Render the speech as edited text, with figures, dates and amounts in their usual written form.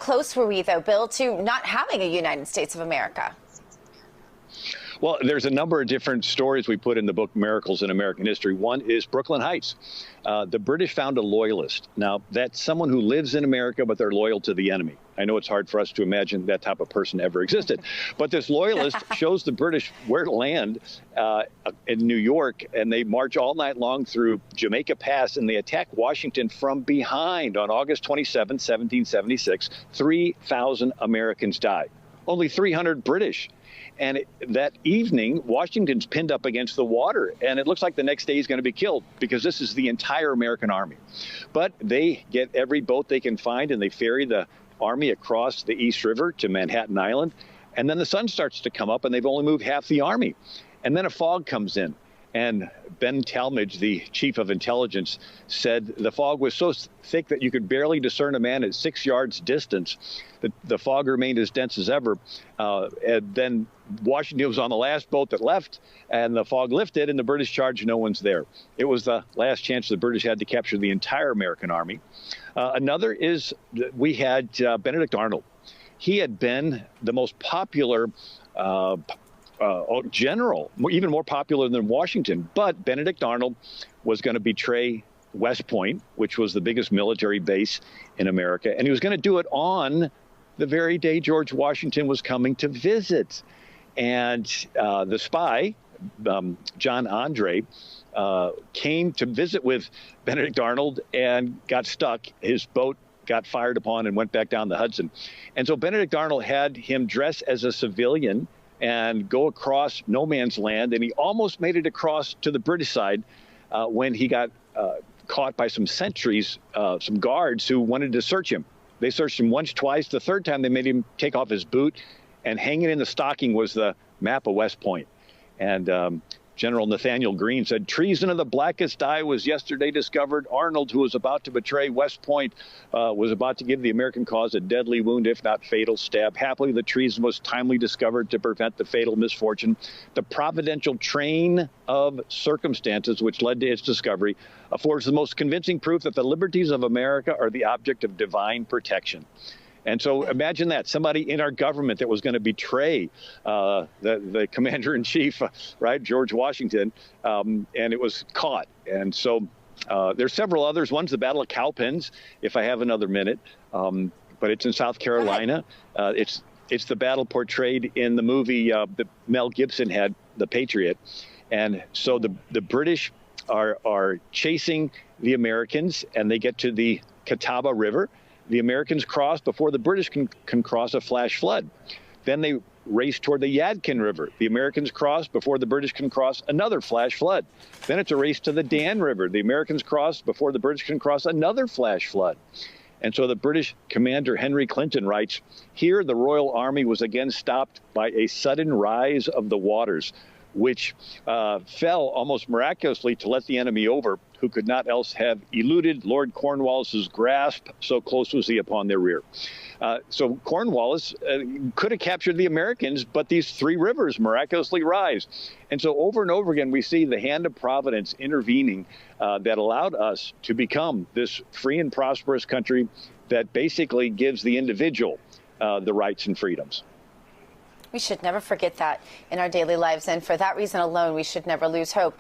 close were we, though, Bill, to not having a United States of America? Well, there's a number of different stories we put in the book, Miracles in American History. One is Brooklyn Heights. The British found a loyalist. Now, that's someone who lives in America, but they're loyal to the enemy. I know it's hard for us to imagine that type of person ever existed. But this loyalist shows the British where to land in New York, and they march all night long through Jamaica Pass, and they attack Washington from behind on August 27, 1776. 3,000 Americans die. Only 300 British. And that evening, Washington's pinned up against the water, and it looks like the next day he's going to be killed because this is the entire American army. But they get every boat they can find, and they ferry the army across the East River to Manhattan Island. And then the sun starts to come up, and they've only moved half the army. And then a fog comes in. And Ben Talmadge, the chief of intelligence, said the fog was so thick that you could barely discern a man at 6 yards distance. The fog remained as dense as ever. And then Washington was on the last boat that left, and the fog lifted, and the British charged. No one's there. It was the last chance the British had to capture the entire American army. Another is we had Benedict Arnold. He had been the most popular general, even more popular than Washington. But Benedict Arnold was going to betray West Point, which was the biggest military base in America. And he was going to do it on the very day George Washington was coming to visit. And the spy, John Andre, came to visit with Benedict Arnold and got stuck. His boat got fired upon and went back down the Hudson. And so Benedict Arnold had him dress as a civilian and go across no man's land, and he almost made it across to the British side when he got caught by some sentries, some guards who wanted to search him. They searched him once, twice. The third time, they made him take off his boot, and hanging in the stocking was the map of West Point. And General Nathaniel Greene said, "Treason of the blackest dye was yesterday discovered. Arnold, who was about to betray West Point, was about to give the American cause a deadly wound, if not fatal stab. Happily, the treason was timely discovered to prevent the fatal misfortune. The providential train of circumstances which led to its discovery affords the most convincing proof that the liberties of America are the object of divine protection." And so imagine that, somebody in our government that was going to betray the commander-in-chief, right, George Washington, and it was caught. And so there's several others. One's the Battle of Cowpens, if I have another minute, but it's in South Carolina. It's the battle portrayed in the movie that Mel Gibson had, The Patriot. And so the British are chasing the Americans, and they get to the Catawba River. The Americans cross before the British can cross a flash flood. Then they race toward the Yadkin River. The Americans cross before the British can cross another flash flood. Then it's a race to the Dan River. The Americans cross before the British can cross another flash flood. And so the British commander Henry Clinton writes, "Here the Royal Army was again stopped by a sudden rise of the waters, which fell almost miraculously to let the enemy over, who could not else have eluded Lord Cornwallis's grasp, so close was he upon their rear." So Cornwallis could have captured the Americans, but these three rivers miraculously rise. And so over and over again, we see the hand of Providence intervening that allowed us to become this free and prosperous country that basically gives the individual the rights and freedoms. We should never forget that in our daily lives, and for that reason alone, we should never lose hope.